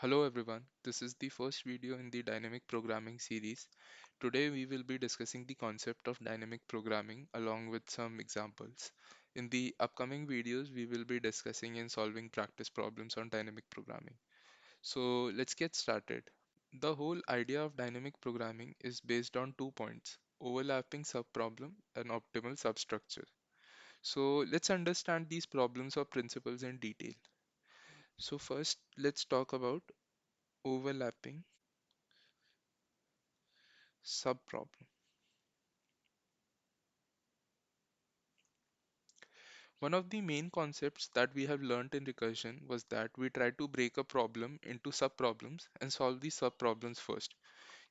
Hello everyone, this is the first video in the dynamic programming series. Today we will be discussing the concept of dynamic programming along with some examples. In the upcoming videos, we will be discussing and solving practice problems on dynamic programming. So let's get started. The whole idea of dynamic programming is based on 2 points, overlapping subproblem and optimal substructure. So let's understand these problems or principles in detail. So first, let's talk about overlapping subproblem. One of the main concepts that we have learned in recursion was that we try to break a problem into subproblems and solve the subproblems first.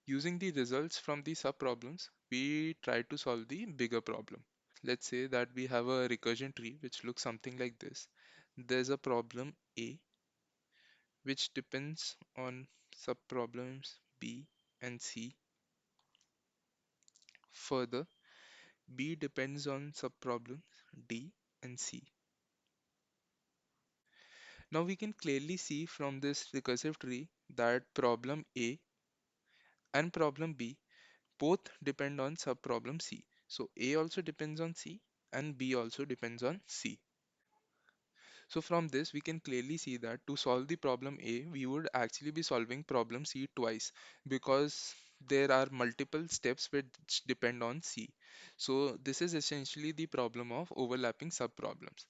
Using the results from the subproblems, we try to solve the bigger problem. Let's say that we have a recursion tree which looks something like this. There's a problem A which depends on subproblems B and C. Further, B depends on subproblems D and C. Now we can clearly see from this recursive tree that problem A and problem B both depend on subproblem C. So A also depends on C and B also depends on C. So from this we can clearly see that to solve the problem A, we would actually be solving problem C twice because there are multiple steps which depend on C. So this is essentially the problem of overlapping subproblems.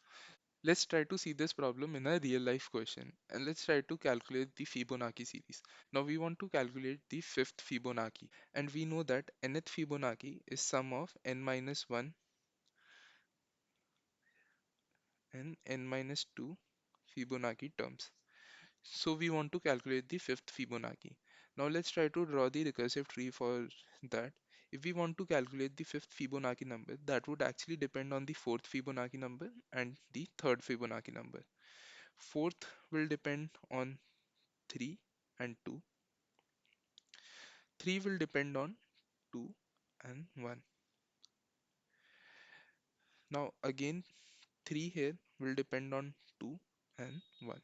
Let's try to see this problem in a real life question and let's try to calculate the Fibonacci series. Now we want to calculate the fifth Fibonacci and we know that nth Fibonacci is sum of n minus 1 and n minus 2 Fibonacci terms. So we want to calculate the fifth Fibonacci. Now let's try to draw the recursive tree for that. If we want to calculate the fifth Fibonacci number, that would actually depend on the fourth Fibonacci number and the third Fibonacci number. Fourth will depend on 3 and 2. 3 will depend on 2 and 1. Now again 3 here will depend on 2 and 1.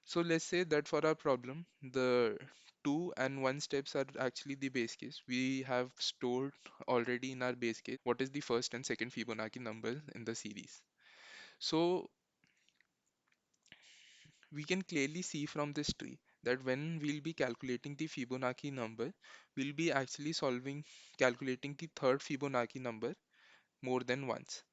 So let's say that for our problem, the 2 and 1 steps are actually the base case. We have stored already in our base case what is the first and second Fibonacci numbers in the series. So we can clearly see from this tree that when we'll be calculating the Fibonacci number, we'll be actually calculating the third Fibonacci number more than once.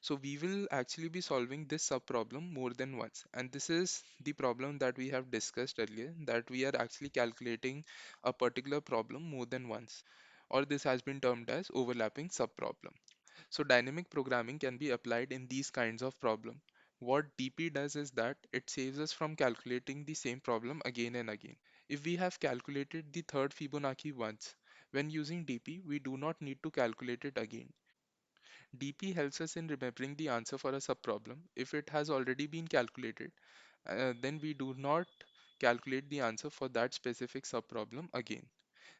So we will actually be solving this subproblem more than once. And this is the problem that we have discussed earlier, that we are actually calculating a particular problem more than once. Or this has been termed as overlapping subproblem. So dynamic programming can be applied in these kinds of problem. What DP does is that it saves us from calculating the same problem again and again. If we have calculated the third Fibonacci once, when using DP, we do not need to calculate it again. DP helps us in remembering the answer for a subproblem. If it has already been calculated, then we do not calculate the answer for that specific subproblem again.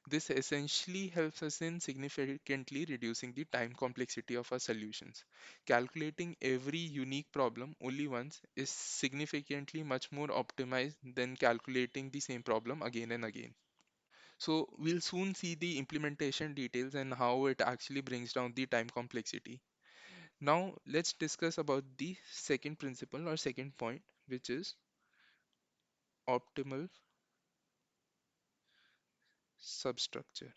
This essentially helps us in significantly reducing the time complexity of our solutions. Calculating every unique problem only once is significantly much more optimized than calculating the same problem again and again. So we'll soon see the implementation details and how it actually brings down the time complexity. Now let's discuss about the second principle or second point, which is optimal substructure.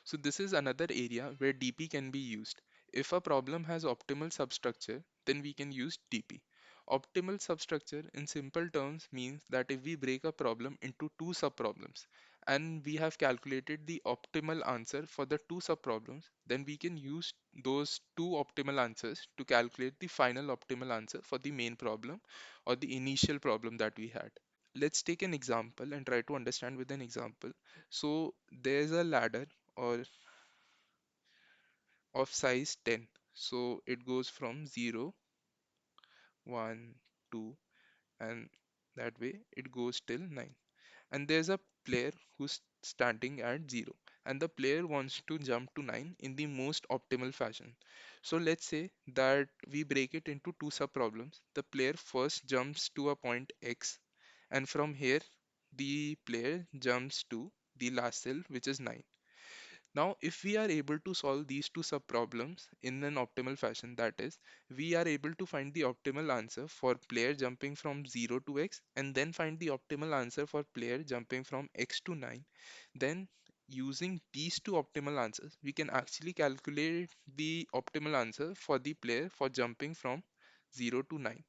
So this is another area where DP can be used. If a problem has optimal substructure, then we can use DP. Optimal substructure in simple terms means that if we break a problem into two subproblems and we have calculated the optimal answer for the two subproblems, then we can use those two optimal answers to calculate the final optimal answer for the main problem or the initial problem that we had. Let's take an example and try to understand with an example. So there's a ladder or of size 10. So it goes from 0, 1, 2, and that way it goes till 9. And there's a player who's standing at 0. and the player wants to jump to 9 in the most optimal fashion. So let's say that we break it into two subproblems. The player first jumps to a point X, and from here the player jumps to the last cell, which is 9. Now, if we are able to solve these two subproblems in an optimal fashion, that is, we are able to find the optimal answer for player jumping from 0 to x and then find the optimal answer for player jumping from x to 9, then using these two optimal answers, we can actually calculate the optimal answer for the player for jumping from 0 to 9.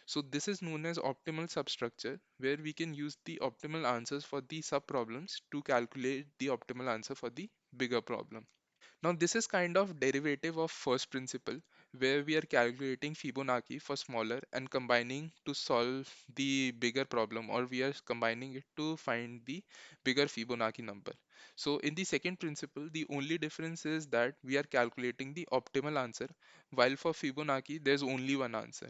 So this is known as optimal substructure, where we can use the optimal answers for the subproblems to calculate the optimal answer for the bigger problem. Now this is kind of derivative of first principle, where we are calculating Fibonacci for smaller and combining to solve the bigger problem, or we are combining it to find the bigger Fibonacci number. So in the second principle, the only difference is that we are calculating the optimal answer, while for Fibonacci there's only one answer.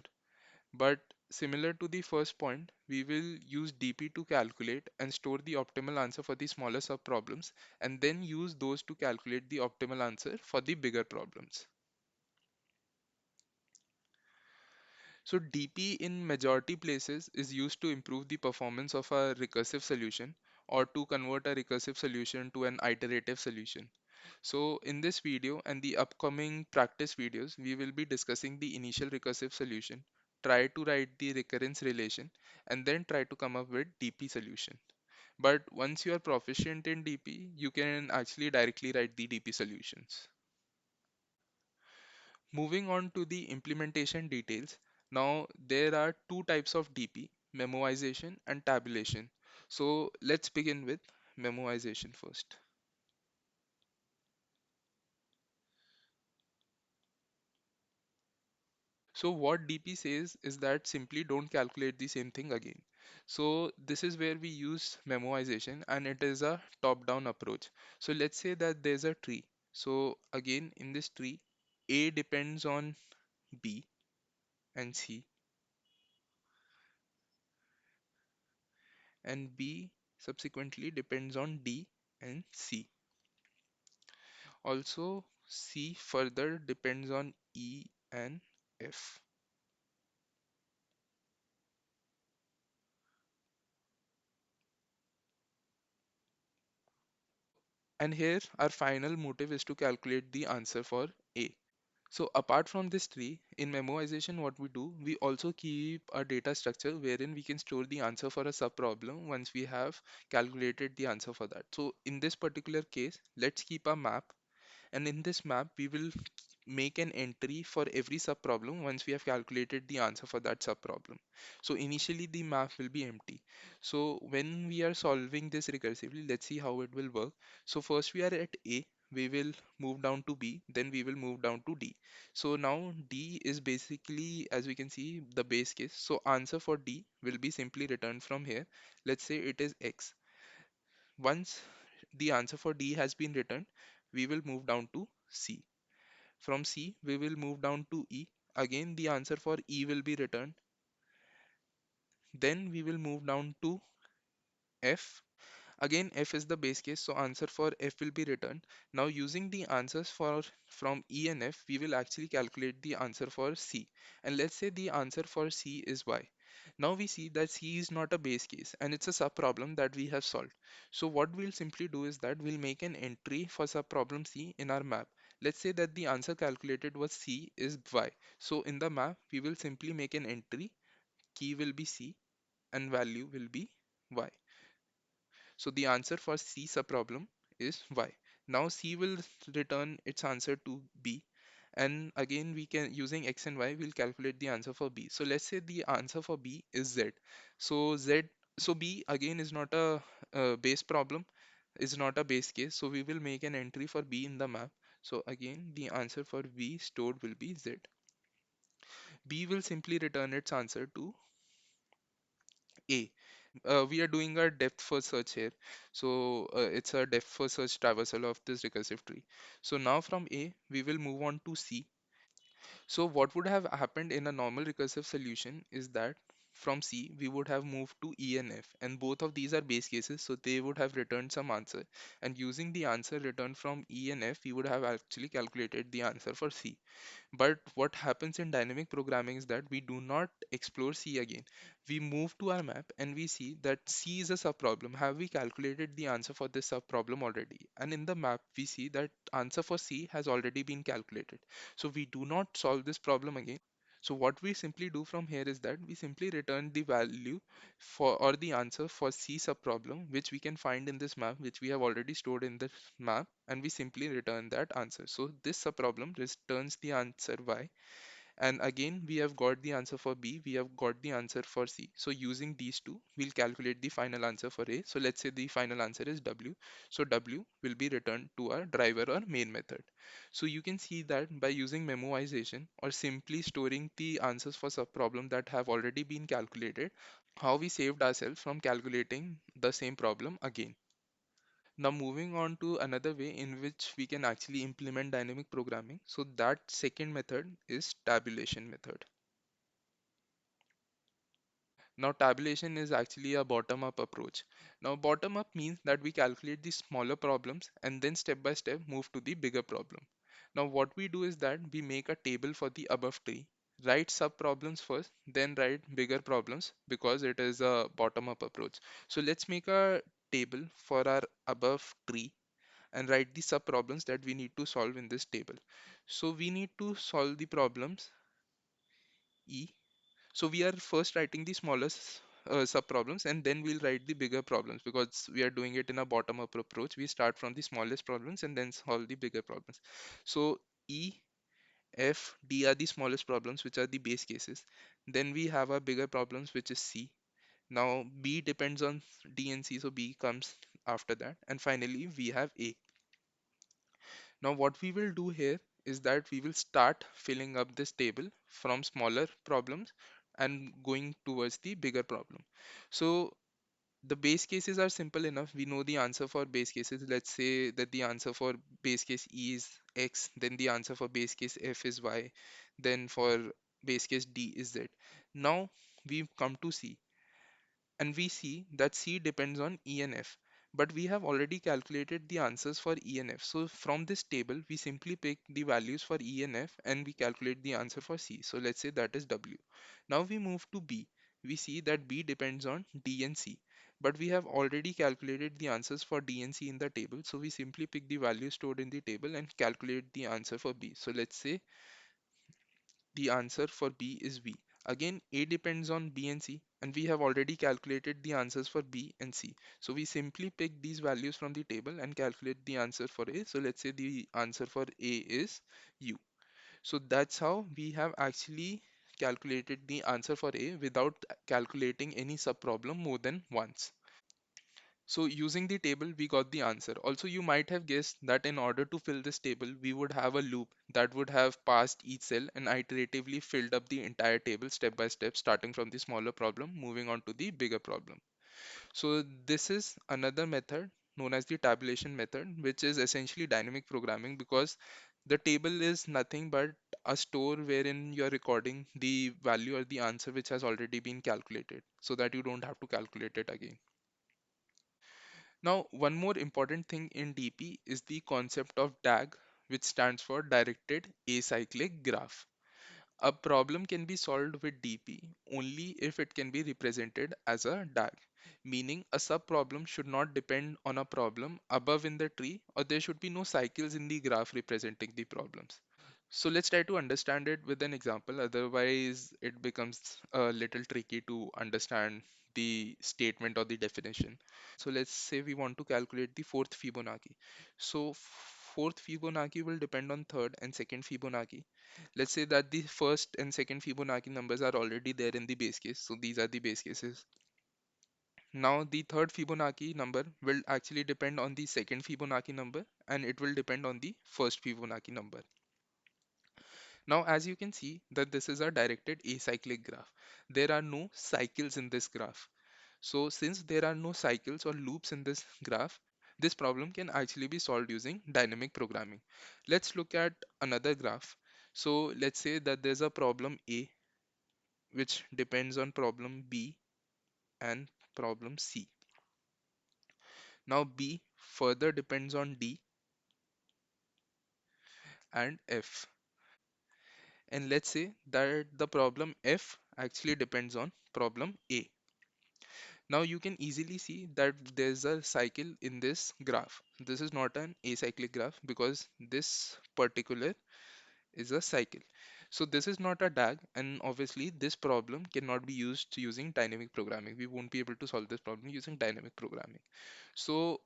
But similar to the first point, we will use DP to calculate and store the optimal answer for the smaller subproblems, and then use those to calculate the optimal answer for the bigger problems. So DP in majority places is used to improve the performance of a recursive solution, or to convert a recursive solution to an iterative solution. So in this video and the upcoming practice videos, we will be discussing the initial recursive solution, try to write the recurrence relation, and then try to come up with DP solution. But once you are proficient in DP, you can actually directly write the DP solutions. Moving on to the implementation details. Now there are two types of DP, memoization and tabulation. So let's begin with memoization first. So what DP says is that simply don't calculate the same thing again. So this is where we use memoization, and it is a top-down approach. So let's say that there's a tree. So again in this tree, A depends on B and C, and B subsequently depends on D and C. Also C further depends on E and F. And here our final motive is to calculate the answer for A. So apart from this tree, in memoization, what we do, we also keep a data structure wherein we can store the answer for a subproblem once we have calculated the answer for that. So in this particular case, let's keep a map, and in this map, we will make an entry for every subproblem once we have calculated the answer for that subproblem. So initially the map will be empty. So when we are solving this recursively, let's see how it will work. So first we are at A, we will move down to B, then we will move down to D. So now D is basically, as we can see, the base case. So answer for D will be simply returned from here. Let's say it is X. Once the answer for D has been returned, we will move down to C. From C, we will move down to E. Again, the answer for E will be returned. Then we will move down to F. Again, F is the base case, so answer for F will be returned. Now, using the answers for from E and F, we will actually calculate the answer for C. And let's say the answer for C is Y. Now we see that C is not a base case and it's a subproblem that we have solved. So what we'll simply do is that we'll make an entry for subproblem C in our map. Let's say that the answer calculated was C is Y. So in the map, we will simply make an entry, key will be C and value will be Y. So the answer for C subproblem is Y. Now C will return its answer to B, and again we can, using X and Y, we'll calculate the answer for B. So let's say the answer for B is Z. So B again is not a base problem, is not a base case. So we will make an entry for B in the map. So again the answer for B stored will be Z. B will simply return its answer to A. We are doing a depth first search here. So it's a depth first search traversal of this recursive tree. So now from A, we will move on to C. So what would have happened in a normal recursive solution is that from C, we would have moved to E and F, and both of these are base cases, so they would have returned some answer. And using the answer returned from E and F, we would have actually calculated the answer for C. But what happens in dynamic programming is that we do not explore C again. We move to our map and we see that C is a subproblem. Have we calculated the answer for this subproblem already? And in the map, we see that answer for C has already been calculated. So we do not solve this problem again. So what we simply do from here is that we simply return the value for or the answer for C subproblem, which we can find in this map, which we have already stored in the map, and we simply return that answer. So this subproblem returns the answer Y, and again we have got the answer for B, we have got the answer for C. So using these two, we'll calculate the final answer for A. So let's say the final answer is W. So W will be returned to our driver or main method. So you can see that by using memoization or simply storing the answers for subproblem that have already been calculated, how we saved ourselves from calculating the same problem again. Now moving on to another way in which we can actually implement dynamic programming. So that second method is tabulation method. Now tabulation is actually a bottom-up approach. Now bottom-up means that we calculate the smaller problems and then step by step move to the bigger problem. Now what we do is that we make a table for the above tree, write sub-problems first, then write bigger problems because it is a bottom-up approach. So let's make a table for our above tree and write the sub problems that we need to solve in this table. So we need to solve the problems E. So we are first writing the smallest sub problems and then we'll write the bigger problems because we are doing it in a bottom up approach. We start from the smallest problems and then solve the bigger problems. So E, F, D are the smallest problems, which are the base cases. Then we have our bigger problems, which is C. Now B depends on D and C, so B comes after that. And finally we have A. Now what we will do here is that we will start filling up this table from smaller problems and going towards the bigger problem. So the base cases are simple enough. We know the answer for base cases. Let's say that the answer for base case E is X, then the answer for base case F is Y, then for base case D is Z. Now we come to C and we see that C depends on E and F. But we have already calculated the answers for E and F. So from this table, we simply pick the values for E and F and we calculate the answer for C. So let's say that is W. Now we move to B. We see that B depends on D and C. But we have already calculated the answers for D and C in the table. So we simply pick the values stored in the table and calculate the answer for B. So let's say the answer for B is V. Again, A depends on B and C, and we have already calculated the answers for B and C. So we simply pick these values from the table and calculate the answer for A. So let's say the answer for A is U. So that's how we have actually calculated the answer for A without calculating any subproblem more than once. So using the table, we got the answer. Also, you might have guessed that in order to fill this table, we would have a loop that would have passed each cell and iteratively filled up the entire table step by step, starting from the smaller problem, moving on to the bigger problem. So this is another method known as the tabulation method, which is essentially dynamic programming because the table is nothing but a store wherein you're recording the value or the answer which has already been calculated so that you don't have to calculate it again. Now, one more important thing in DP is the concept of DAG, which stands for Directed Acyclic Graph. A problem can be solved with DP only if it can be represented as a DAG, meaning a subproblem should not depend on a problem above in the tree, or there should be no cycles in the graph representing the problems. So let's try to understand it with an example, otherwise it becomes a little tricky to understand the statement or the definition. So let's say we want to calculate the fourth Fibonacci. So fourth Fibonacci will depend on third and second Fibonacci. Let's say that the first and second Fibonacci numbers are already there in the base case. So these are the base cases. Now the third Fibonacci number will actually depend on the second Fibonacci number and it will depend on the first Fibonacci number. Now, as you can see that this is a directed acyclic graph. There are no cycles in this graph. So since there are no cycles or loops in this graph, this problem can actually be solved using dynamic programming. Let's look at another graph. So let's say that there's a problem A which depends on problem B and problem C. Now B further depends on D and F. And let's say that the problem F actually depends on problem A. Now you can easily see that there's a cycle in this graph. This is not an acyclic graph because this particular is a cycle. So this is not a DAG, and obviously this problem cannot be used using dynamic programming. We won't be able to solve this problem using dynamic programming. So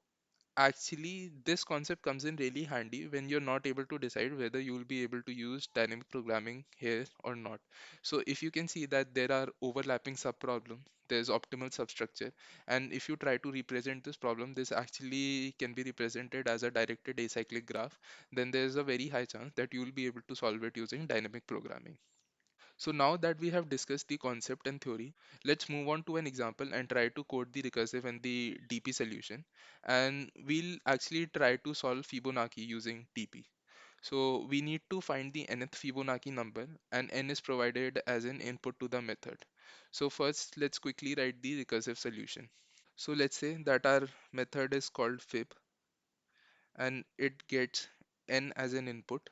actually, this concept comes in really handy when you're not able to decide whether you will be able to use dynamic programming here or not. So if you can see that there are overlapping subproblems, there's optimal substructure, and if you try to represent this problem, this actually can be represented as a directed acyclic graph, then there's a very high chance that you will be able to solve it using dynamic programming. So now that we have discussed the concept and theory, let's move on to an example and try to code the recursive and the DP solution. And we'll actually try to solve Fibonacci using DP. So we need to find the nth Fibonacci number, and n is provided as an input to the method. So first, let's quickly write the recursive solution. So let's say that our method is called fib and it gets n as an input.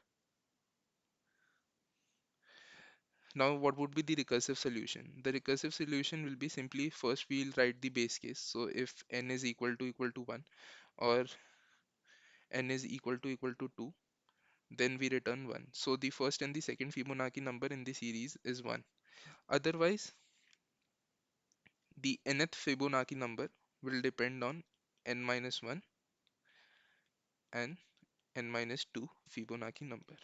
Now, what would be the recursive solution? The recursive solution will be simply first we'll write the base case. So if n is equal to 1 or n is equal to 2, then we return 1. So the first and the second Fibonacci number in the series is 1. Otherwise, the nth Fibonacci number will depend on n minus 1 and n minus 2 Fibonacci number.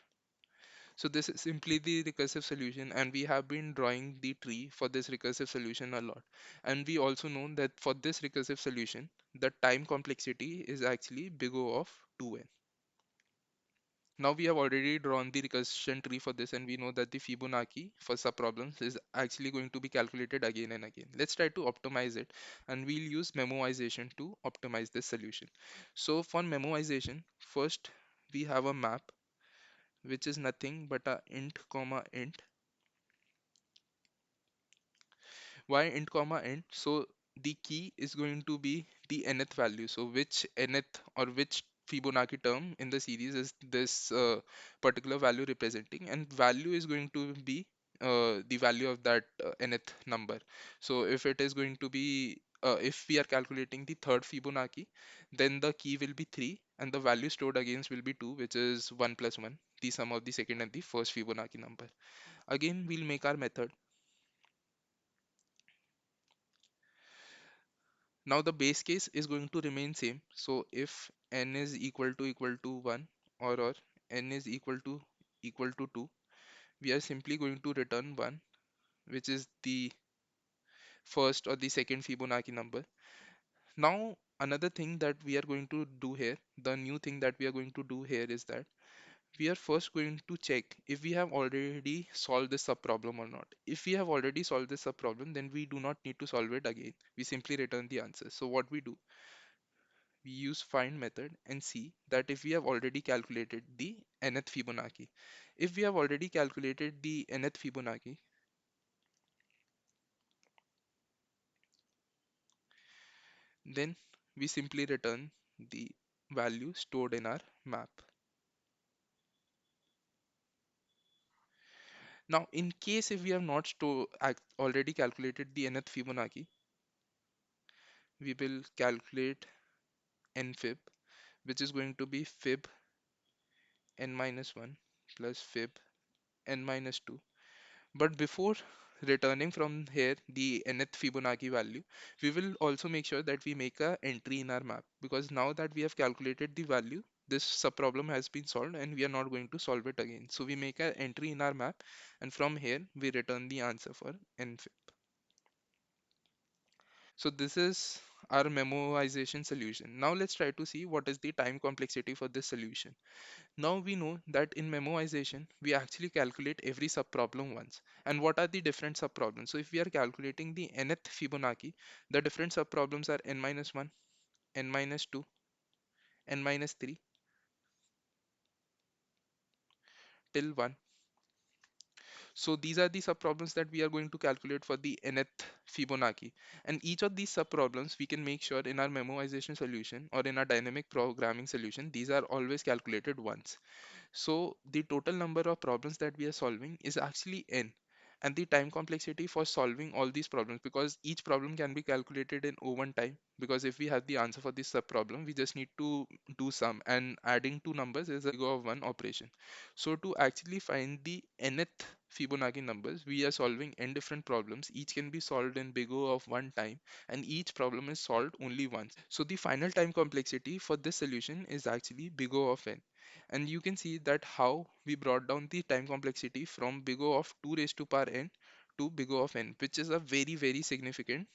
So this is simply the recursive solution, and we have been drawing the tree for this recursive solution a lot. And we also know that for this recursive solution, the time complexity is actually big O of 2n. Now we have already drawn the recursion tree for this, and we know that the Fibonacci for subproblems is actually going to be calculated again and again. Let's try to optimize it, and we'll use memoization to optimize this solution. So for memoization, first we have a map which is nothing but a int comma int. Why int comma int? So the key is going to be the nth value. So which nth or which Fibonacci term in the series is this particular value representing, and value is going to be the value of that nth number. So if it is going to be if we are calculating the third Fibonacci, then the key will be 3 and the value stored against will be 2, which is 1 plus 1, the sum of the second and the first Fibonacci number. Again, we'll make our method. Now the base case is going to remain same. So if n is equal to 1, or n is equal to 2, we are simply going to return 1, which is the first or the second Fibonacci number. Now another thing that we are going to do here, the new thing that we are going to do here is that we are first going to check if we have already solved this subproblem or not. If we have already solved this subproblem, then we do not need to solve it again. We simply return the answer. So what we do, we use find method and see that if we have already calculated the nth Fibonacci. If we have already calculated the nth Fibonacci, then we simply return the value stored in our map. Now, in case if we have not already calculated the nth Fibonacci, we will calculate nfib, which is going to be fib n minus 1 plus fib n minus 2. But before returning from here the nth Fibonacci value, we will also make sure that we make a entry in our map, because now that we have calculated the value, this subproblem has been solved and we are not going to solve it again. So we make an entry in our map, and from here we return the answer for nfib. So this is our memoization solution. Now let's try to see what is the time complexity for this solution. Now we know that in memoization, we actually calculate every subproblem once. And what are the different subproblems? So if we are calculating the nth Fibonacci, the different subproblems are n minus 1, n minus 2, n minus 3 till 1. So these are the subproblems that we are going to calculate for the nth Fibonacci. And each of these subproblems we can make sure in our memoization solution or in our dynamic programming solution, these are always calculated once. So the total number of problems that we are solving is actually n, and the time complexity for solving all these problems, because each problem can be calculated in O1 time, because if we have the answer for this sub problem, we just need to do sum, and adding two numbers is a big O of 1 operation. So to actually find the nth Fibonacci numbers, we are solving n different problems. Each can be solved in big O of 1 time, and each problem is solved only once. So the final time complexity for this solution is actually big O of n. And you can see that how we brought down the time complexity from big O of 2 raised to power n to big O of n, which is a very significant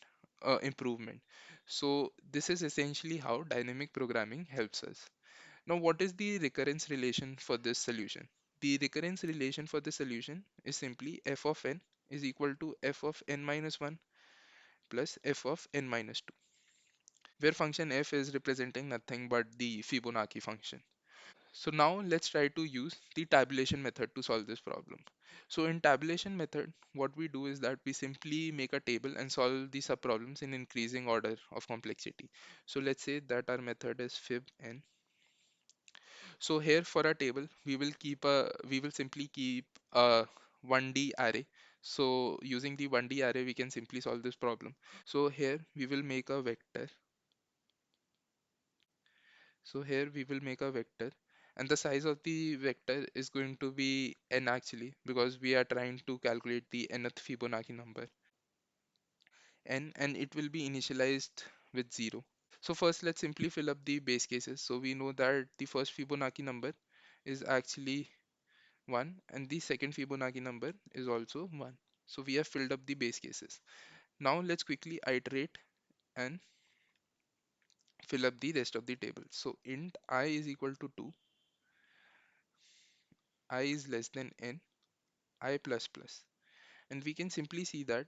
improvement. So this is essentially how dynamic programming helps us. Now, what is the recurrence relation for this solution? The recurrence relation for this solution is simply f of n is equal to f of n minus 1 plus f of n minus 2, where function f is representing nothing but the Fibonacci function. So now let's try to use the tabulation method to solve this problem. So in tabulation method, what we do is that we simply make a table and solve the subproblems in increasing order of complexity. So let's say that our method is fib n. So here for our table, we will simply keep a 1D array. So using the 1D array, we can simply solve this problem. So here we will make a vector. So here we will make a vector, and the size of the vector is going to be n actually, because we are trying to calculate the nth Fibonacci number n, and it will be initialized with 0. So first let's simply fill up the base cases. So we know that the first Fibonacci number is actually 1, and the second Fibonacci number is also 1. So we have filled up the base cases. Now let's quickly iterate and fill up the rest of the table. So int I is equal to 2, I is less than n, I plus plus. And we can simply see that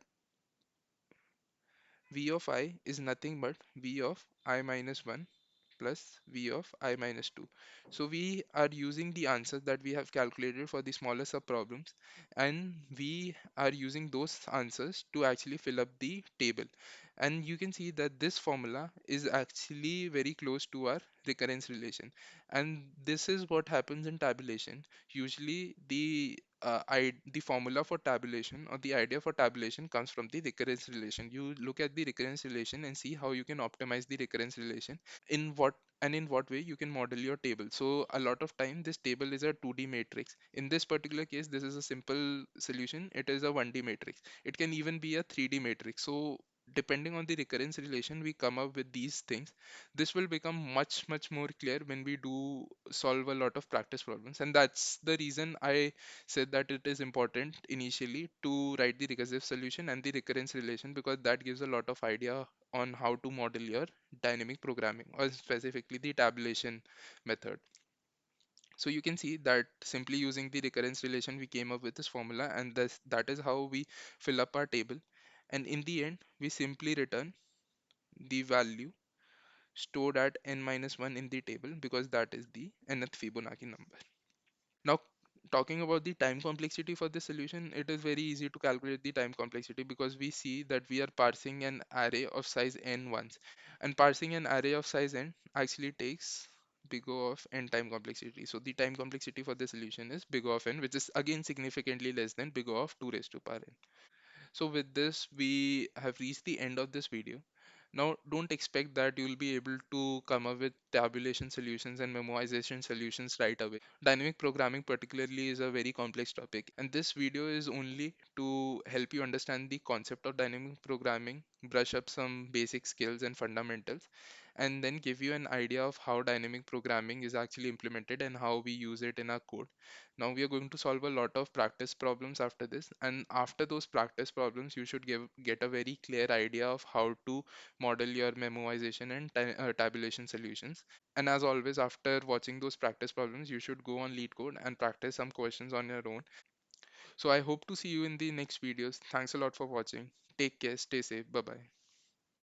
v of I is nothing but v of I minus 1 plus v of I minus 2. So we are using the answers that we have calculated for the smaller subproblems, and we are using those answers to actually fill up the table. And you can see that this formula is actually very close to our recurrence relation. And this is what happens in tabulation. Usually the formula for tabulation, or the idea for tabulation, comes from the recurrence relation. You look at the recurrence relation and see how you can optimize the recurrence relation, in what way you can model your table. So a lot of time this table is a 2D matrix. In this particular case, this is a simple solution. It is a 1D matrix. It can even be a 3D matrix. So depending on the recurrence relation, we come up with these things. This will become much more clear when we do solve a lot of practice problems, and that's the reason I said that it is important initially to write the recursive solution and the recurrence relation, because that gives a lot of idea on how to model your dynamic programming, or specifically the tabulation method. So you can see that simply using the recurrence relation, we came up with this formula, and that is how we fill up our table. And in the end, we simply return the value stored at n minus 1 in the table, because that is the nth Fibonacci number. Now, talking about the time complexity for this solution, it is very easy to calculate the time complexity, because we see that we are parsing an array of size n once, and parsing an array of size n actually takes big O of n time complexity. So the time complexity for the solution is big O of n, which is again significantly less than big O of 2 raised to power n. So with this, we have reached the end of this video. Now, don't expect that you will be able to come up with tabulation solutions and memoization solutions right away. Dynamic programming particularly is a very complex topic, and this video is only to help you understand the concept of dynamic programming, brush up some basic skills and fundamentals, and then give you an idea of how dynamic programming is actually implemented and how we use it in our code. Now we are going to solve a lot of practice problems after this, and after those practice problems, you should get a very clear idea of how to model your memoization and tabulation solutions. And as always, after watching those practice problems, you should go on LeetCode and practice some questions on your own. So I hope to see you in the next videos. Thanks a lot for watching. Take care, stay safe, bye bye.